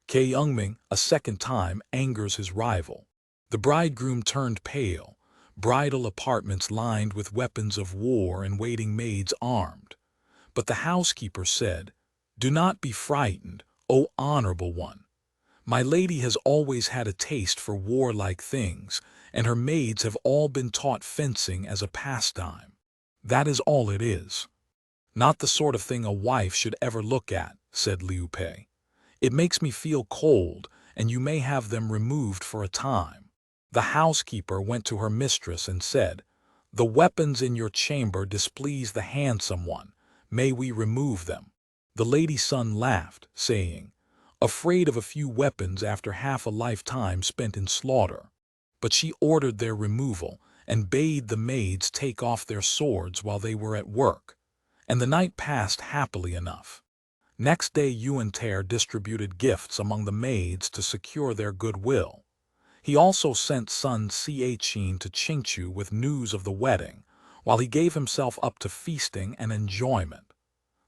KʻUng-Ming a second time angers his rival. The bridegroom turned pale, bridal apartments lined with weapons of war and waiting maids armed. But the housekeeper said, "Do not be frightened, O honorable one. My lady has always had a taste for warlike things, and her maids have all been taught fencing as a pastime. That is all it is." "Not the sort of thing a wife should ever look at," said Liu-Pei. "It makes me feel cold, and you may have them removed for a time." The housekeeper went to her mistress and said, "The weapons in your chamber displease the handsome one. May we remove them?" The lady's son laughed, saying, "Afraid of a few weapons after half a lifetime spent in slaughter." But she ordered their removal and bade the maids take off their swords while they were at work, and the night passed happily enough. Next day Yüan-Tê distributed gifts among the maids to secure their goodwill. He also sent son Ch'in to Qingchu with news of the wedding, while he gave himself up to feasting and enjoyment.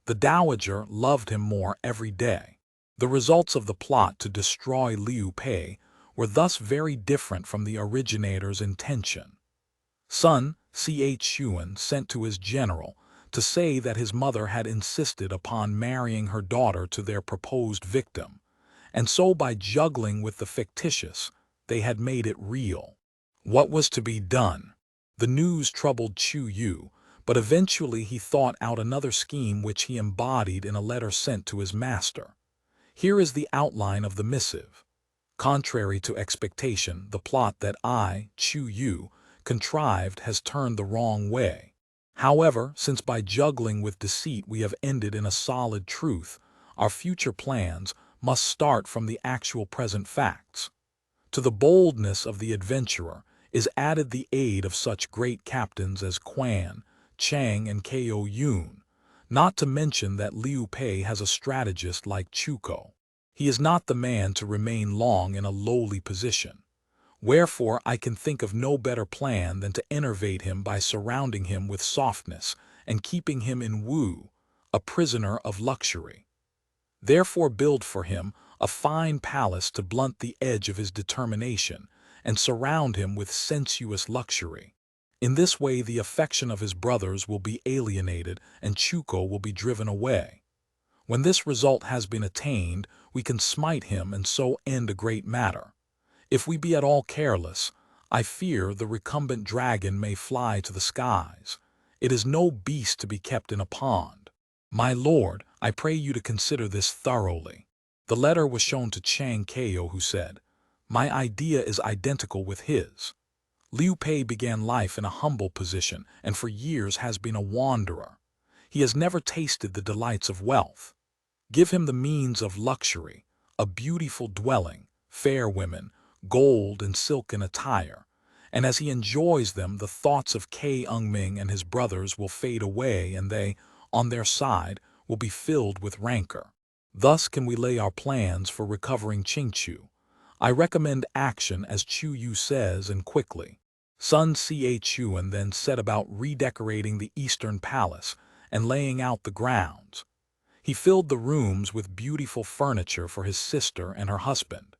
The dowager loved him more every day. The results of the plot to destroy Liu-Pei were thus very different from the originator's intention. Son Ch'in sent to his general to say that his mother had insisted upon marrying her daughter to their proposed victim, and so by juggling with the fictitious, they had made it real. What was to be done? The news troubled Chu Yu, but eventually he thought out another scheme which he embodied in a letter sent to his master. Here is the outline of the missive. Contrary to expectation, the plot that Chu Yu, contrived has turned the wrong way. However, since by juggling with deceit we have ended in a solid truth, our future plans must start from the actual present facts. To the boldness of the adventurer is added the aid of such great captains as Quan, Chang, and Ko-Yun, not to mention that Liu-Pei has a strategist like Chuko. He is not the man to remain long in a lowly position. Wherefore I can think of no better plan than to enervate him by surrounding him with softness and keeping him in Wu, a prisoner of luxury. Therefore build for him a fine palace to blunt the edge of his determination and surround him with sensuous luxury. In this way the affection of his brothers will be alienated and Chuko will be driven away. When this result has been attained, we can smite him and so end a great matter. If we be at all careless, I fear the recumbent dragon may fly to the skies. It is no beast to be kept in a pond. My lord, I pray you to consider this thoroughly." The letter was shown to Chang Ko, who said, "My idea is identical with his." Liu-Pei began life in a humble position and for years has been a wanderer. He has never tasted the delights of wealth. Give him the means of luxury, a beautiful dwelling, fair women, gold and silken attire, and as he enjoys them the thoughts of KʻUng-Ming and his brothers will fade away and they, on their side, will be filled with rancor. Thus can we lay our plans for recovering Qingchu. I recommend action as Chu Yu says and quickly. Sun Ch'in then set about redecorating the Eastern Palace and laying out the grounds. He filled the rooms with beautiful furniture for his sister and her husband.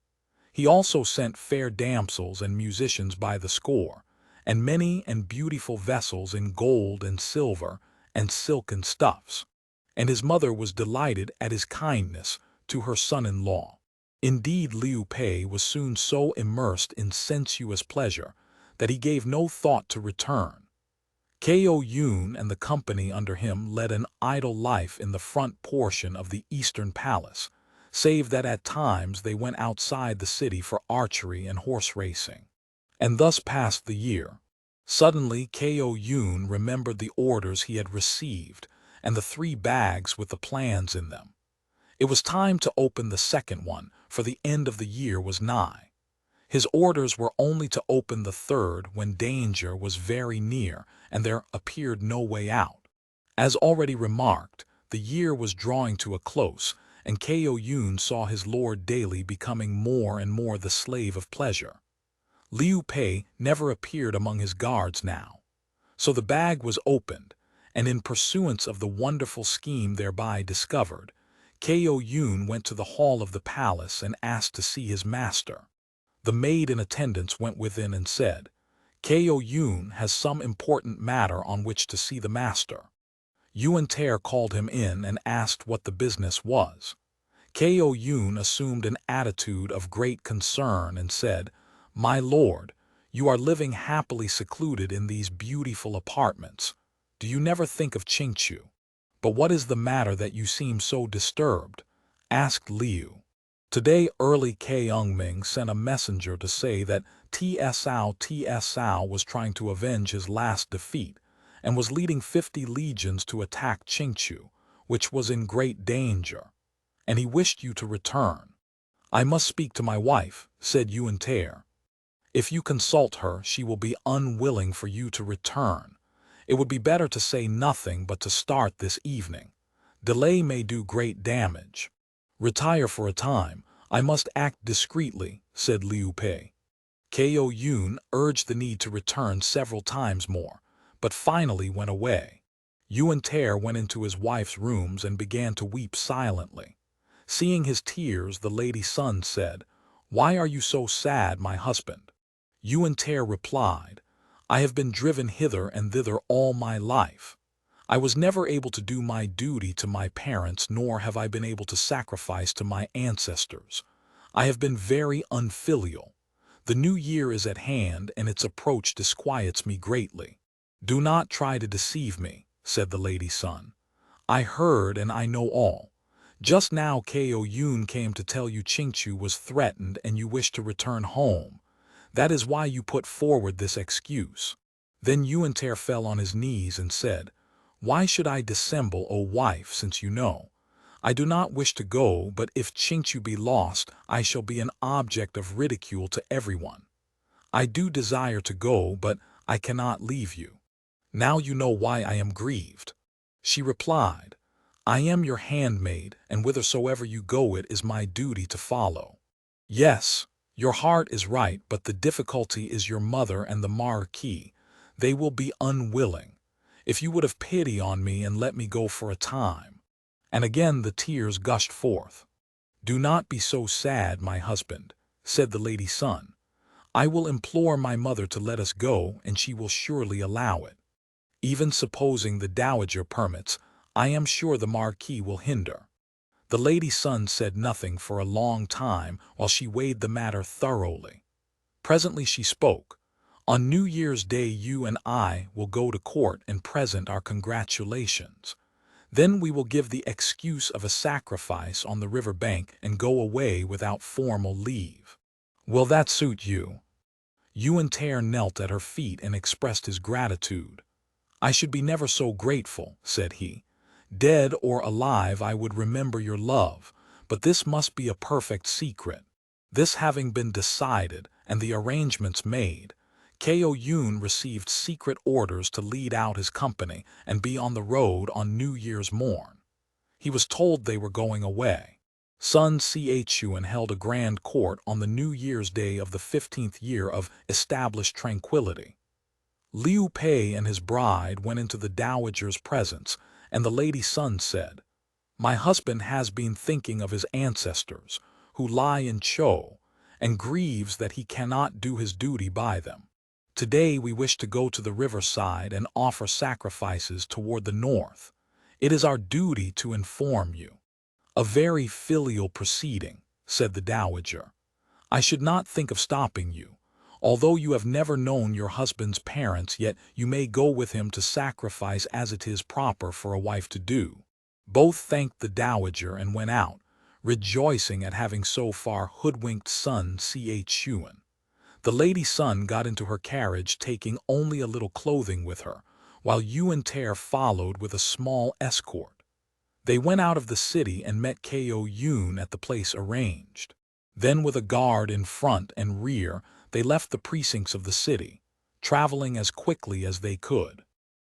He also sent fair damsels and musicians by the score, and many and beautiful vessels in gold and silver and silken stuffs. And his mother was delighted at his kindness to her son-in-law. Indeed, Liu-Pei was soon so immersed in sensuous pleasure that he gave no thought to return. Ko-Yun and the company under him led an idle life in the front portion of the Eastern Palace, save that at times they went outside the city for archery and horse racing. And thus passed the year. Suddenly Ko-Yun remembered the orders he had received and the 3 bags with the plans in them. It was time to open the second one, for the end of the year was nigh. His orders were only to open the third when danger was very near and there appeared no way out. As already remarked, the year was drawing to a close, and Ko-Yun saw his lord daily becoming more and more the slave of pleasure. Liu-Pei never appeared among his guards now. So the bag was opened, and in pursuance of the wonderful scheme thereby discovered, KʻUng-Ming went to the hall of the palace and asked to see his master. The maid in attendance went within and said, KʻUng-Ming has some important matter on which to see the master. Yüan-Tê called him in and asked what the business was. KʻUng-Ming assumed an attitude of great concern and said, My lord, you are living happily secluded in these beautiful apartments. Do you never think of Chingchu? But what is the matter that you seem so disturbed? Asked Liu. Today early KʻUng-Ming sent a messenger to say that Tsao was trying to avenge his last defeat and was leading 50 legions to attack Chingchu, which was in great danger, and he wished you to return. I must speak to my wife, said Yüan-Tê. If you consult her, she will be unwilling for you to return. It would be better to say nothing but to start this evening. Delay may do great damage. Retire for a time. I must act discreetly, said Liu Pei. KʻUng-Ming urged the need to return several times more, but finally went away. Yüan-Tê went into his wife's rooms and began to weep silently. Seeing his tears, the lady Sun said, Why are you so sad, my husband? Yüan-Tê replied, I have been driven hither and thither all my life. I was never able to do my duty to my parents, nor have I been able to sacrifice to my ancestors. I have been very unfilial. The new year is at hand, and its approach disquiets me greatly. Do not try to deceive me, said the lady Sun. I heard and I know all. Just now KʻUng-Ming came to tell you Chingchu was threatened and you wish to return home. That is why you put forward this excuse. Then Yüan-Tê fell on his knees and said, Why should I dissemble, O wife, since you know? I do not wish to go, but if Chingchu be lost, I shall be an object of ridicule to everyone. I do desire to go, but I cannot leave you. Now you know why I am grieved. She replied, I am your handmaid, and whithersoever you go it is my duty to follow. Yes, your heart is right, but the difficulty is your mother and the Marquis. They will be unwilling. If you would have pity on me and let me go for a time. And again the tears gushed forth. Do not be so sad, my husband, said the lady Sun. I will implore my mother to let us go, and she will surely allow it. Even supposing the dowager permits, I am sure the Marquis will hinder. The lady Sun said nothing for a long time while she weighed the matter thoroughly. Presently she spoke. On New Year's Day you and I will go to court and present our congratulations. Then we will give the excuse of a sacrifice on the river bank and go away without formal leave. Will that suit you? Yüan-Tê knelt at her feet and expressed his gratitude. I should be never so grateful, said he. Dead or alive I would remember your love, but this must be a perfect secret. This having been decided and the arrangements made, KʻUng-Ming received secret orders to lead out his company and be on the road on New Year's morn. He was told they were going away. Sun Chuan held a grand court on the New Year's Day of the 15th year of established tranquility. Liu Pei and his bride went into the dowager's presence, and the lady Sun said, My husband has been thinking of his ancestors, who lie in Chou, and grieves that he cannot do his duty by them. Today we wish to go to the riverside and offer sacrifices toward the north. It is our duty to inform you. A very filial proceeding, said the dowager. I should not think of stopping you. Although you have never known your husband's parents, yet you may go with him to sacrifice as it is proper for a wife to do. Both thanked the dowager and went out, rejoicing at having so far hoodwinked Sun Chuan. The lady Sun got into her carriage, taking only a little clothing with her, while Yüan-Tê followed with a small escort. They went out of the city and met KʻUng-Ming at the place arranged. Then with a guard in front and rear, they left the precincts of the city, traveling as quickly as they could.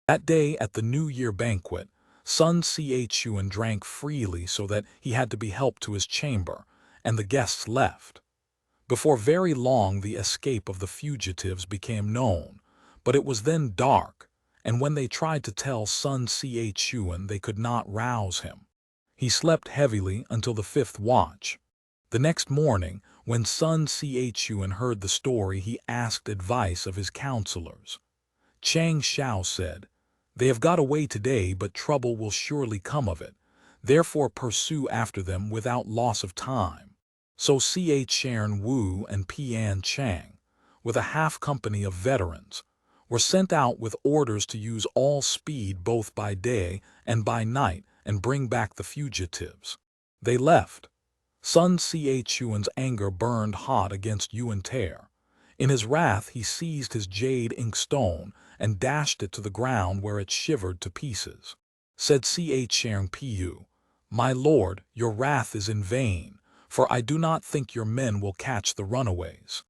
That day at the New Year banquet, Sun Chuan drank freely so that he had to be helped to his chamber, and the guests left. Before very long the escape of the fugitives became known, but it was then dark, and when they tried to tell Sun Chuan they could not rouse him. He slept heavily until the 5th watch. The next morning, when Sun Chuan heard the story, he asked advice of his counselors. Chang Xiao said, "They have got away today, but trouble will surely come of it. Therefore pursue after them without loss of time." So Sharon Wu and Pian Chang, with a half-company of veterans, were sent out with orders to use all speed both by day and by night and bring back the fugitives. They left. Sun Chuan's anger burned hot against Yuan-Tê. In his wrath he seized his jade inkstone and dashed it to the ground, where it shivered to pieces. Said Sharon Pu, "My lord, your wrath is in vain, for I do not think your men will catch the runaways."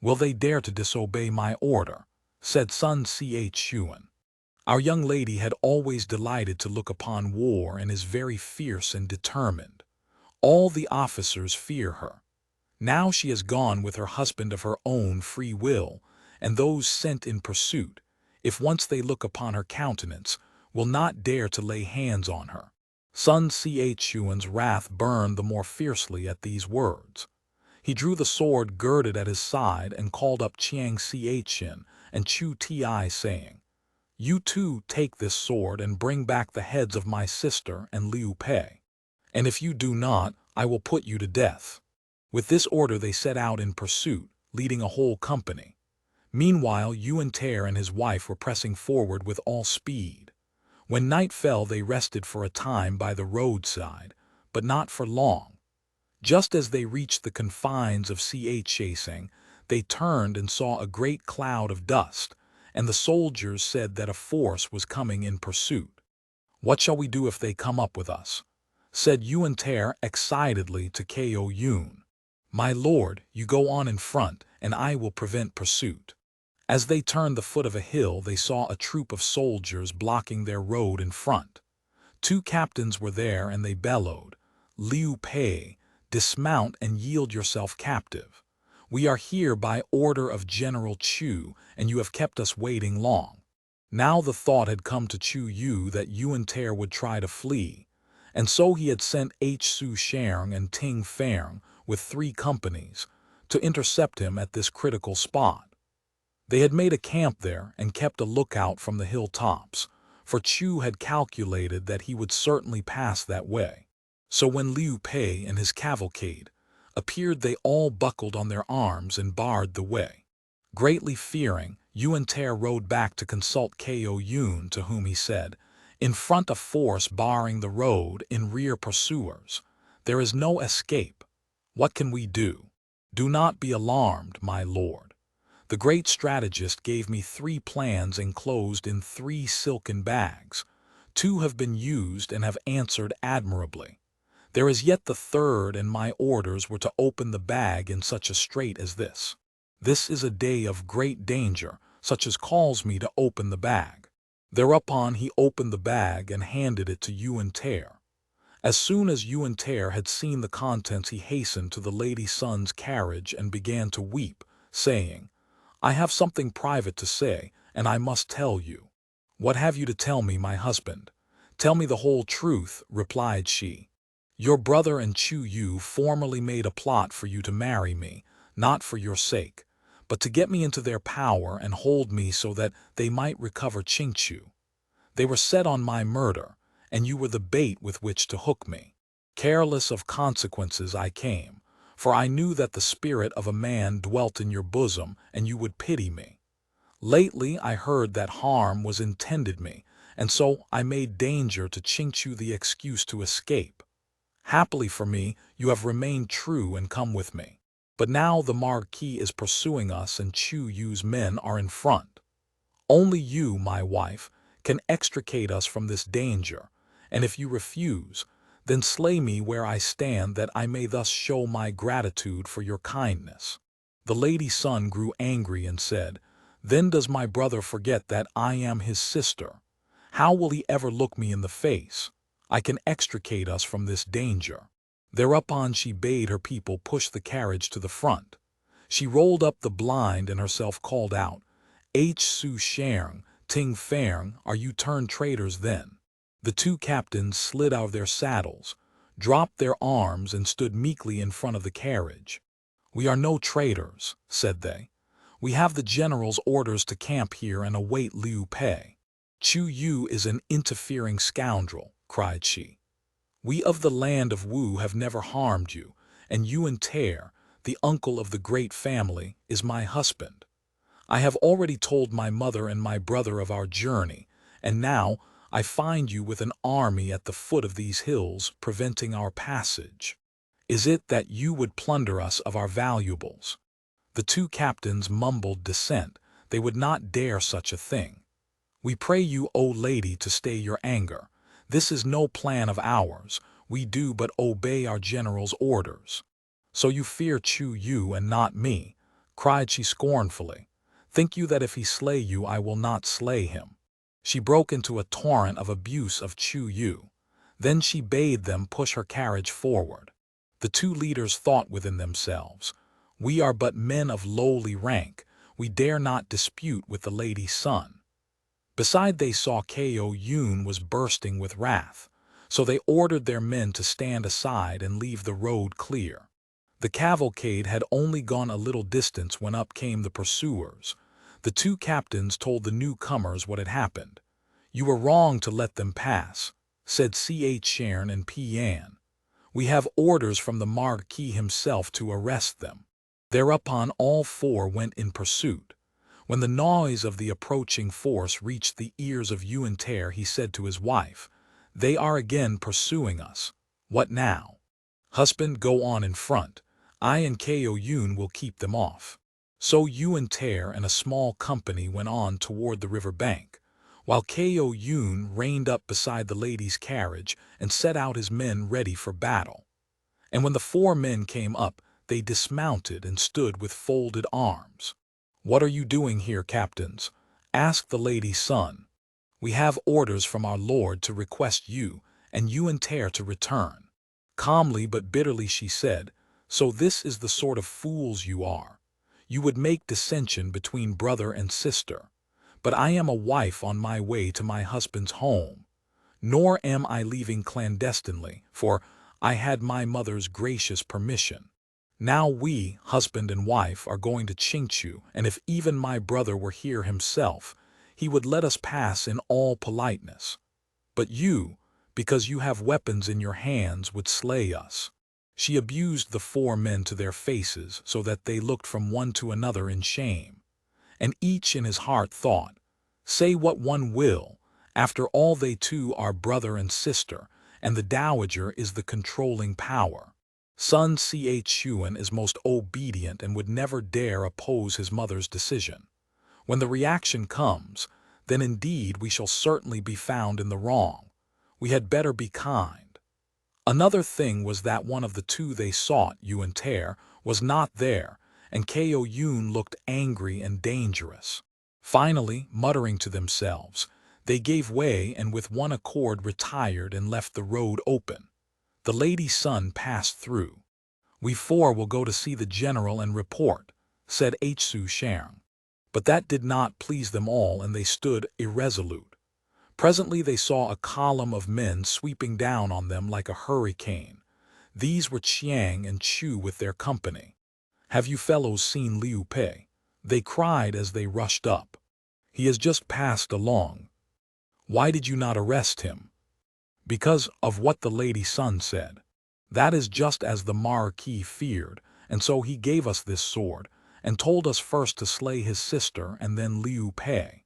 "Will they dare to disobey my order?" said Sun Chuan. "Our young lady had always delighted to look upon war and is very fierce and determined. All the officers fear her. Now she has gone with her husband of her own free will, and those sent in pursuit, if once they look upon her countenance, will not dare to lay hands on her." Sun Chuan's wrath burned the more fiercely at these words. He drew the sword girded at his side and called up Chiang Chien and Chu Ti, saying, "You two take this sword and bring back the heads of my sister and Liu Pei. And if you do not, I will put you to death." With this order they set out in pursuit, leading a whole company. Meanwhile Yuan-Tê and his wife were pressing forward with all speed. When night fell they rested for a time by the roadside, but not for long. Just as they reached the confines of Chasing, they turned and saw a great cloud of dust, and the soldiers said that a force was coming in pursuit. "What shall we do if they come up with us?" said Yuan-Tê excitedly to KʻUng-Ming. "My lord, you go on in front, and I will prevent pursuit." As they turned the foot of a hill they saw a troop of soldiers blocking their road in front. 2 captains were there, and they bellowed, "Liu Pei, dismount and yield yourself captive. We are here by order of General Chu, and you have kept us waiting long." Now the thought had come to Chu Yu that Yuan-Tê would try to flee, and so he had sent Su Shang and Ting Feng with 3 companies to intercept him at this critical spot. They had made a camp there and kept a lookout from the hilltops, for Chu had calculated that he would certainly pass that way. So when Liu Pei and his cavalcade appeared, they all buckled on their arms and barred the way. Greatly fearing, Yuan-Tê rode back to consult KʻUng-Ming, to whom he said, "In front a force barring the road, in rear pursuers. There is no escape. What can we do?" "Do not be alarmed, my lord. The great strategist gave me 3 plans enclosed in 3 silken bags. 2 have been used and have answered admirably. There is yet the 3rd, and my orders were to open the bag in such a strait as this. This is a day of great danger, such as calls me to open the bag." Thereupon he opened the bag and handed it to Yuan-Tê. As soon as Yuan-Tê had seen the contents, he hastened to the Lady Sun's carriage and began to weep, saying, "I have something private to say, and I must tell you." "What have you to tell me, my husband?" "Tell me the whole truth," replied she. "Your brother and Chu Yu formerly made a plot for you to marry me, not for your sake, but to get me into their power and hold me so that they might recover Qingchu. They were set on my murder, and you were the bait with which to hook me. Careless of consequences I came, for I knew that the spirit of a man dwelt in your bosom, and you would pity me. Lately I heard that harm was intended me, and so I made danger to Qingchu the excuse to escape. Happily for me, you have remained true and come with me. But now the Marquis is pursuing us, and Chu Yu's men are in front. Only you, my wife, can extricate us from this danger, and if you refuse, then slay me where I stand, that I may thus show my gratitude for your kindness." The Lady Sun grew angry and said, "Then does my brother forget that I am his sister? How will he ever look me in the face? I can extricate us from this danger." Thereupon she bade her people push the carriage to the front. She rolled up the blind and herself called out, Su Shang, Ting Feng, are you turned traitors then?" The 2 captains slid out of their saddles, dropped their arms and stood meekly in front of the carriage. "We are no traitors," said they. "We have the general's orders to camp here and await Liu Pei." "Chu Yu is an interfering scoundrel," cried she. "We of the land of Wu have never harmed you, and Yüan-Tê, the uncle of the great family, is my husband. I have already told my mother and my brother of our journey, and now I find you with an army at the foot of these hills preventing our passage. Is it that you would plunder us of our valuables?" The two captains mumbled dissent. They would not dare such a thing. "We pray you, O lady, to stay your anger. This is no plan of ours. We do but obey our general's orders." "So you fear Chu Yu and not me," cried she scornfully. "Think you that if he slay you I will not slay him?" She broke into a torrent of abuse of Chu Yu. Then she bade them push her carriage forward. The two leaders thought within themselves, "We are but men of lowly rank. We dare not dispute with the lady's son." Beside they saw KʻUng-Ming was bursting with wrath, so they ordered their men to stand aside and leave the road clear. The cavalcade had only gone a little distance when up came the pursuers. The two captains told the newcomers what had happened. "You were wrong to let them pass," said Sharon and Pian. "We have orders from the Marquis himself to arrest them." Thereupon all four went in pursuit. When the noise of the approaching force reached the ears of Yüan-Tê, he said to his wife, "They are again pursuing us. What now? Husband, go on in front. I and KʻUng-Ming will keep them off." So Yüan-Tê and a small company went on toward the river bank, while KʻUng-Ming reined up beside the lady's carriage and set out his men ready for battle. And when the four men came up, they dismounted and stood with folded arms. "What are you doing here, captains?" asked the lady's son. "We have orders from our lord to request you and Yüan-Tê to return." Calmly but bitterly she said, "So this is the sort of fools you are. You would make dissension between brother and sister. But I am a wife on my way to my husband's home. Nor am I leaving clandestinely, for I had my mother's gracious permission. Now we, husband and wife, are going to Qingchu, and if even my brother were here himself, he would let us pass in all politeness. But you, because you have weapons in your hands, would slay us." She abused the four men to their faces so that they looked from one to another in shame. And each in his heart thought, "Say what one will, after all they two are brother and sister, and the dowager is the controlling power. Son Chuan is most obedient and would never dare oppose his mother's decision. When the reaction comes, then indeed we shall certainly be found in the wrong. We had better be kind." Another thing was that one of the two they sought, Yüan-Tê, was not there, and KʻUng-Ming looked angry and dangerous. Finally, muttering to themselves, they gave way and with one accord retired and left the road open. The lady's son passed through. "We four will go to see the general and report," said Sharon. But that did not please them all, and they stood irresolute. Presently they saw a column of men sweeping down on them like a hurricane. These were Chiang and Chu with their company. "Have you fellows seen Liu Pei?" they cried as they rushed up. "He has just passed along. Why did you not arrest him?" "Because of what the lady's son said. That is just as the Marquis feared, and so he gave us this sword, and told us first to slay his sister and then Liu Pei.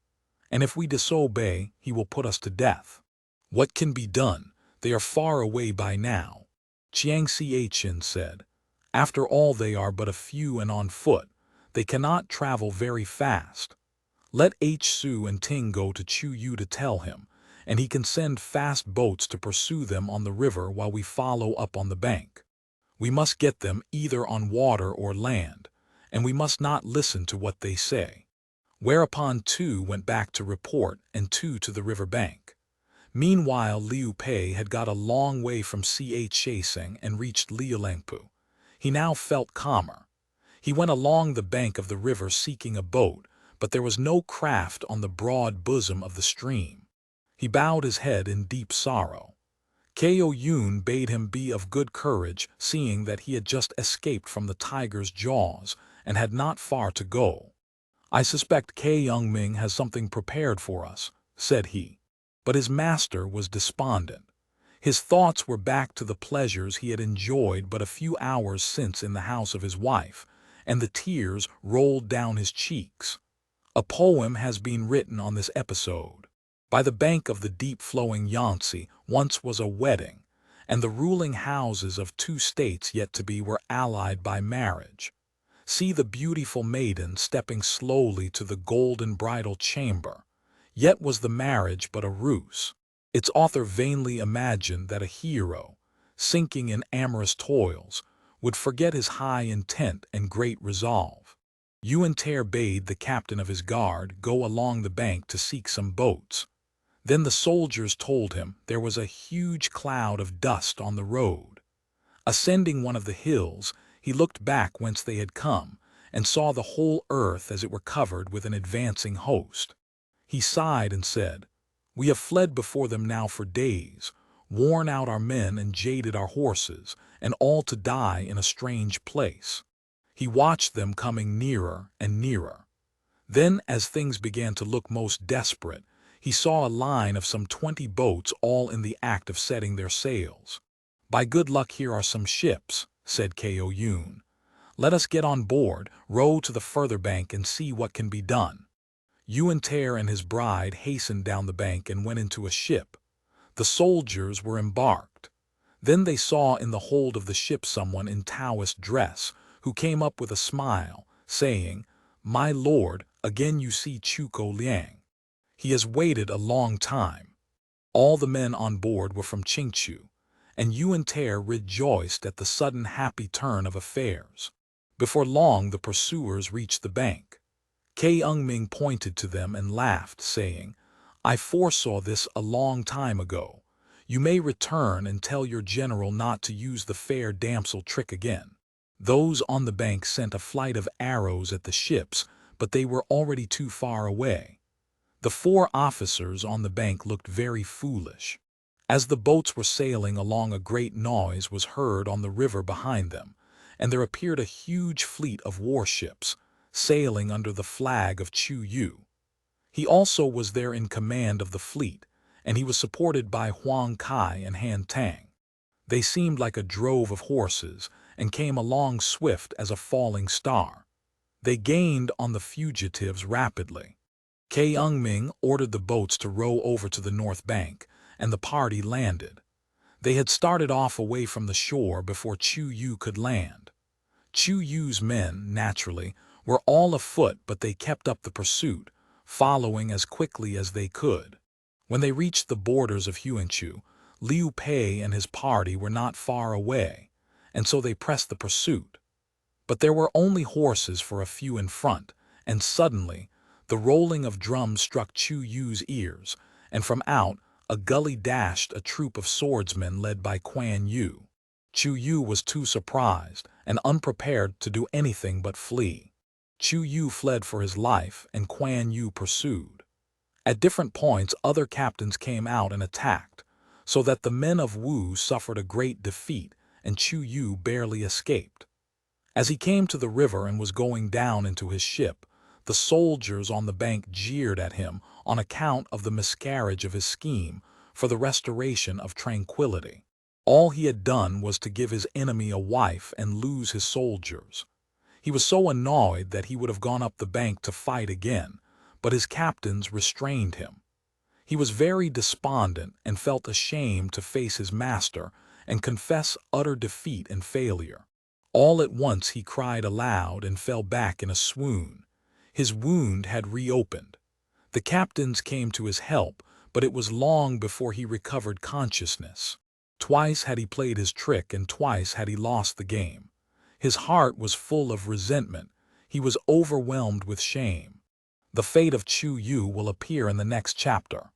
And if we disobey, he will put us to death. What can be done? They are far away by now," Chiang Chien said. "After all, they are but a few and on foot. They cannot travel very fast. Let Su and Ting go to Chu Yu to tell him, and he can send fast boats to pursue them on the river while we follow up on the bank. We must get them either on water or land, and we must not listen to what they say." Whereupon two went back to report and two to the river bank. Meanwhile Liu Pei had got a long way from Chasing and reached Liulangpu. He now felt calmer. He went along the bank of the river seeking a boat, but there was no craft on the broad bosom of the stream. He bowed his head in deep sorrow. KʻUng-Ming bade him be of good courage, seeing that he had just escaped from the tiger's jaws and had not far to go. "I suspect KʻUng-Ming has something prepared for us," said he. But his master was despondent. His thoughts were back to the pleasures he had enjoyed but a few hours since in the house of his wife, and the tears rolled down his cheeks. A poem has been written on this episode. By the bank of the deep-flowing Yangtze once was a wedding, and the ruling houses of two states yet to be were allied by marriage. See the beautiful maiden stepping slowly to the golden bridal chamber. Yet was the marriage but a ruse. Its author vainly imagined that a hero, sinking in amorous toils, would forget his high intent and great resolve. Yüan-Tê bade the captain of his guard go along the bank to seek some boats. Then the soldiers told him there was a huge cloud of dust on the road. Ascending one of the hills, he looked back whence they had come, and saw the whole earth as it were covered with an advancing host. He sighed and said, "We have fled before them now for days, worn out our men and jaded our horses, and all to die in a strange place." He watched them coming nearer and nearer. Then, as things began to look most desperate, he saw a line of some 20 boats all in the act of setting their sails. "By good luck here are some ships," said KʻUng-Ming. "Let us get on board, row to the further bank and see what can be done." Yüan-Tê and his bride hastened down the bank and went into a ship. The soldiers were embarked. Then they saw in the hold of the ship someone in Taoist dress, who came up with a smile, saying, "My lord, again you see Chuko Liang. He has waited a long time." All the men on board were from Qingchu, and Yüan-Tê rejoiced at the sudden happy turn of affairs. Before long the pursuers reached the bank. KʻUng-Ming pointed to them and laughed, saying, "I foresaw this a long time ago. You may return and tell your general not to use the fair damsel trick again." Those on the bank sent a flight of arrows at the ships, but they were already too far away. The 4 officers on the bank looked very foolish. As the boats were sailing along, a great noise was heard on the river behind them, and there appeared a huge fleet of warships, sailing under the flag of Chu-Yu. He also was there in command of the fleet, and he was supported by Huang Kai and Han Tang. They seemed like a drove of horses, and came along swift as a falling star. They gained on the fugitives rapidly. KʻUng-Ming ordered the boats to row over to the north bank, and the party landed. They had started off away from the shore before Chu-Yu could land. Chu-Yu's men, naturally, were all afoot, but they kept up the pursuit, following as quickly as they could. When they reached the borders of Huangchu, Liu Pei and his party were not far away, and so they pressed the pursuit. But there were only horses for a few in front, and suddenly the rolling of drums struck Chu-Yu's ears, and from out a gully dashed a troop of swordsmen led by Kuan Yu. Chu-Yu was too surprised and unprepared to do anything but flee. Chu-Yu fled for his life, and Kuan Yu pursued. At different points other captains came out and attacked, so that the men of Wu suffered a great defeat, and Chu-Yu barely escaped. As he came to the river and was going down into his ship, the soldiers on the bank jeered at him on account of the miscarriage of his scheme for the restoration of tranquility. All he had done was to give his enemy a wife and lose his soldiers. He was so annoyed that he would have gone up the bank to fight again, but his captains restrained him. He was very despondent and felt ashamed to face his master and confess utter defeat and failure. All at once he cried aloud and fell back in a swoon. His wound had reopened. The captains came to his help, but it was long before he recovered consciousness. Twice had he played his trick, and twice had he lost the game. His heart was full of resentment. He was overwhelmed with shame. The fate of Chu-Yu will appear in the next chapter.